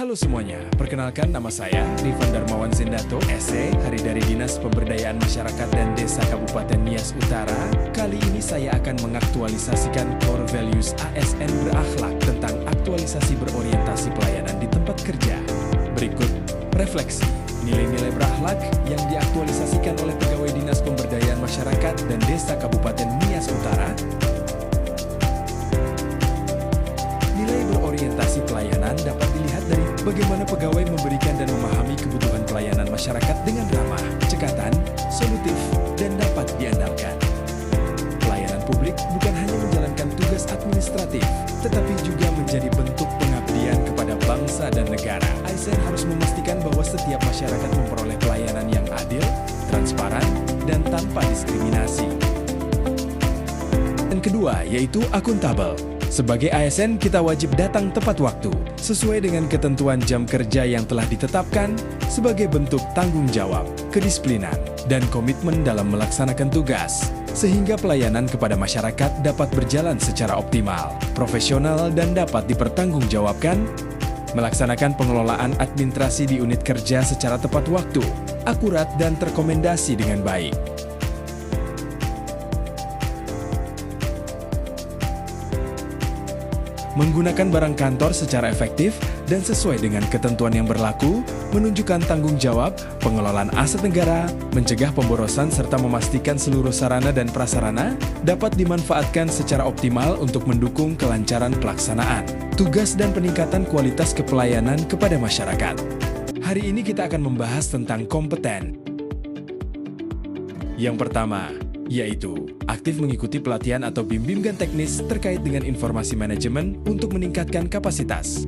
Halo semuanya, perkenalkan nama saya Rifan Darmawan Zendato, SE, Hari dari Dinas Pemberdayaan Masyarakat dan Desa Kabupaten Nias Utara. Kali ini saya akan mengaktualisasikan Core Values ASN berakhlak tentang aktualisasi berorientasi pelayanan di tempat kerja. Berikut refleksi nilai-nilai berakhlak yang diaktualisasikan oleh Pegawai Dinas Pemberdayaan Masyarakat dan Desa Kabupaten Nias Utara. Nilai berorientasi pelayanan dapat dilihat dari bagaimana pegawai memberikan dan memahami kebutuhan pelayanan masyarakat dengan ramah, cekatan, solutif, dan dapat diandalkan. Pelayanan publik bukan hanya menjalankan tugas administratif, tetapi juga menjadi bentuk pengabdian kepada bangsa dan negara. ASN harus memastikan bahwa setiap masyarakat memperoleh pelayanan yang adil, transparan, dan tanpa diskriminasi. Dan kedua, yaitu akuntabel. Sebagai ASN, kita wajib datang tepat waktu, sesuai dengan ketentuan jam kerja yang telah ditetapkan sebagai bentuk tanggung jawab, kedisiplinan, dan komitmen dalam melaksanakan tugas, sehingga pelayanan kepada masyarakat dapat berjalan secara optimal, profesional, dan dapat dipertanggungjawabkan. Melaksanakan pengelolaan administrasi di unit kerja secara tepat waktu, akurat, dan terkomendasi dengan baik. Menggunakan barang kantor secara efektif dan sesuai dengan ketentuan yang berlaku, menunjukkan tanggung jawab, pengelolaan aset negara, mencegah pemborosan serta memastikan seluruh sarana dan prasarana dapat dimanfaatkan secara optimal untuk mendukung kelancaran pelaksanaan tugas dan peningkatan kualitas kepelayanan kepada masyarakat. Hari ini kita akan membahas tentang kompeten. Yang pertama, yaitu aktif mengikuti pelatihan atau bimbingan teknis terkait dengan informasi manajemen untuk meningkatkan kapasitas.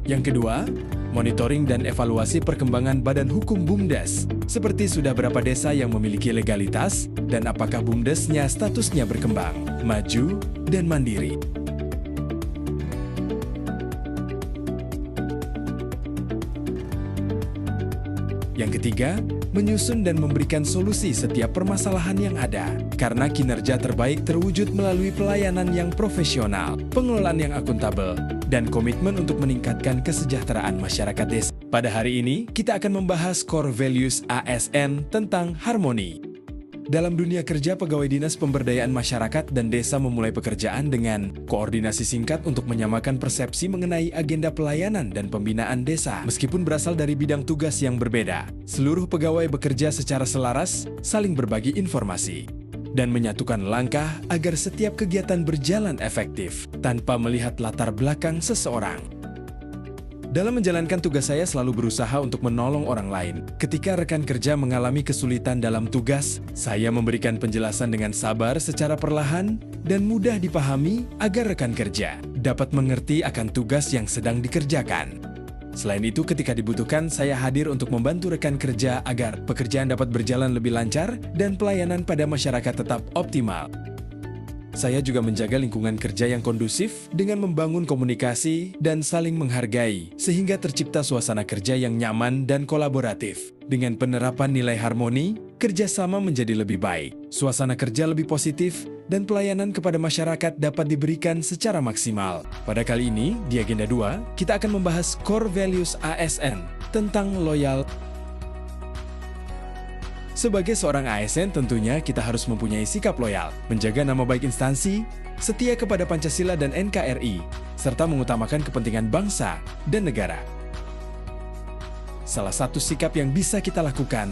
Yang kedua, monitoring dan evaluasi perkembangan Badan Hukum BUMDes, seperti sudah berapa desa yang memiliki legalitas dan apakah BUMDesnya statusnya berkembang, maju, dan mandiri. Yang ketiga, menyusun dan memberikan solusi setiap permasalahan yang ada, karena kinerja terbaik terwujud melalui pelayanan yang profesional, pengelolaan yang akuntabel, dan komitmen untuk meningkatkan kesejahteraan masyarakat desa. Pada hari ini, kita akan membahas Core Values ASN tentang harmoni. Dalam dunia kerja, Pegawai Dinas Pemberdayaan Masyarakat dan Desa memulai pekerjaan dengan koordinasi singkat untuk menyamakan persepsi mengenai agenda pelayanan dan pembinaan desa. Meskipun berasal dari bidang tugas yang berbeda, seluruh pegawai bekerja secara selaras, saling berbagi informasi, dan menyatukan langkah agar setiap kegiatan berjalan efektif tanpa melihat latar belakang seseorang. Dalam menjalankan tugas saya selalu berusaha untuk menolong orang lain. Ketika rekan kerja mengalami kesulitan dalam tugas, saya memberikan penjelasan dengan sabar secara perlahan dan mudah dipahami agar rekan kerja dapat mengerti akan tugas yang sedang dikerjakan. Selain itu, ketika dibutuhkan, saya hadir untuk membantu rekan kerja agar pekerjaan dapat berjalan lebih lancar dan pelayanan pada masyarakat tetap optimal. Saya juga menjaga lingkungan kerja yang kondusif dengan membangun komunikasi dan saling menghargai, sehingga tercipta suasana kerja yang nyaman dan kolaboratif. Dengan penerapan nilai harmoni, kerjasama menjadi lebih baik, suasana kerja lebih positif, dan pelayanan kepada masyarakat dapat diberikan secara maksimal. Pada kali ini, di Agenda 2, kita akan membahas Core Values ASN tentang loyal. Sebagai seorang ASN, tentunya kita harus mempunyai sikap loyal, menjaga nama baik instansi, setia kepada Pancasila dan NKRI, serta mengutamakan kepentingan bangsa dan negara. Salah satu sikap yang bisa kita lakukan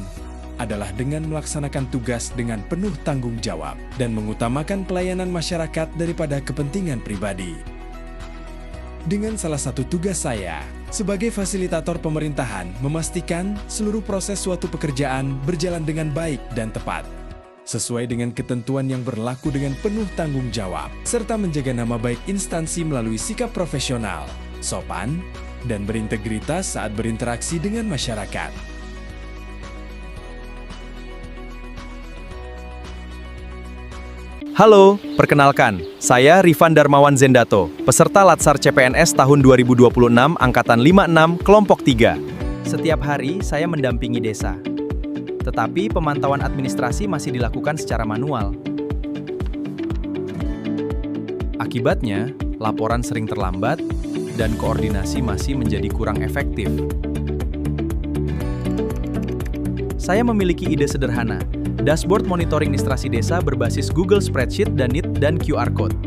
adalah dengan melaksanakan tugas dengan penuh tanggung jawab dan mengutamakan pelayanan masyarakat daripada kepentingan pribadi. Dengan salah satu tugas saya sebagai fasilitator pemerintahan, memastikan seluruh proses suatu pekerjaan berjalan dengan baik dan tepat, sesuai dengan ketentuan yang berlaku dengan penuh tanggung jawab, serta menjaga nama baik instansi melalui sikap profesional, sopan, dan berintegritas saat berinteraksi dengan masyarakat. Halo, perkenalkan, saya Rifan Darmawan Zendato, peserta Latsar CPNS tahun 2026 Angkatan 56 Kelompok 3. Setiap hari saya mendampingi desa, tetapi pemantauan administrasi masih dilakukan secara manual. Akibatnya, laporan sering terlambat, dan koordinasi masih menjadi kurang efektif. Saya memiliki ide sederhana, dashboard monitoring administrasi desa berbasis Google Spreadsheet dan NIT dan QR Code.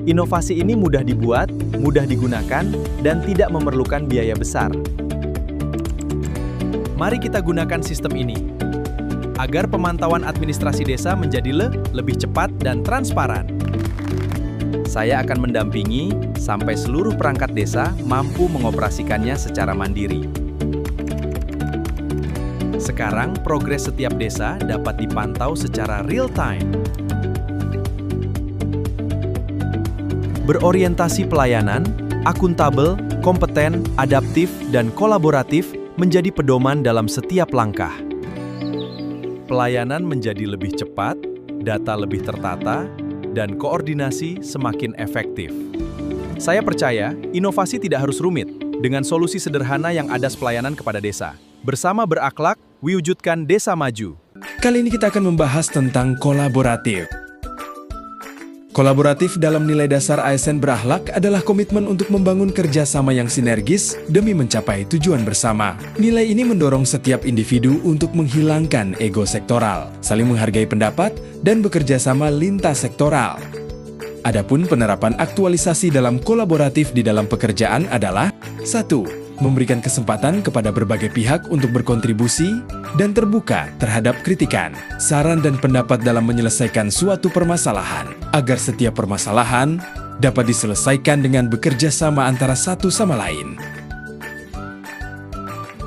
Inovasi ini mudah dibuat, mudah digunakan, dan tidak memerlukan biaya besar. Mari kita gunakan sistem ini, agar pemantauan administrasi desa menjadi lebih cepat dan transparan. Saya akan mendampingi sampai seluruh perangkat desa mampu mengoperasikannya secara mandiri. Sekarang, progres setiap desa dapat dipantau secara real-time. Berorientasi pelayanan, akuntabel, kompeten, adaptif, dan kolaboratif menjadi pedoman dalam setiap langkah. Pelayanan menjadi lebih cepat, data lebih tertata, dan koordinasi semakin efektif. Saya percaya, inovasi tidak harus rumit, dengan solusi sederhana yang adas pelayanan kepada desa. Bersama berakhlak, wujudkan desa maju. Kali ini kita akan membahas tentang kolaboratif. Kolaboratif dalam nilai dasar ASN berakhlak adalah komitmen untuk membangun kerjasama yang sinergis demi mencapai tujuan bersama. Nilai ini mendorong setiap individu untuk menghilangkan ego sektoral, saling menghargai pendapat, dan bekerja sama lintas sektoral. Adapun penerapan aktualisasi dalam kolaboratif di dalam pekerjaan adalah 1. Memberikan kesempatan kepada berbagai pihak untuk berkontribusi dan terbuka terhadap kritikan, saran dan pendapat dalam menyelesaikan suatu permasalahan, agar setiap permasalahan dapat diselesaikan dengan bekerja sama antara satu sama lain.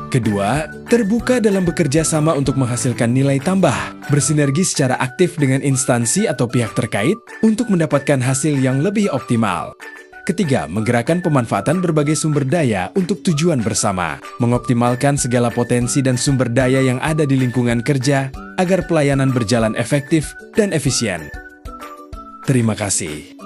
Kedua, terbuka dalam bekerja sama untuk menghasilkan nilai tambah, bersinergi secara aktif dengan instansi atau pihak terkait untuk mendapatkan hasil yang lebih optimal. Ketiga, menggerakkan pemanfaatan berbagai sumber daya untuk tujuan bersama, mengoptimalkan segala potensi dan sumber daya yang ada di lingkungan kerja agar pelayanan berjalan efektif dan efisien. Terima kasih.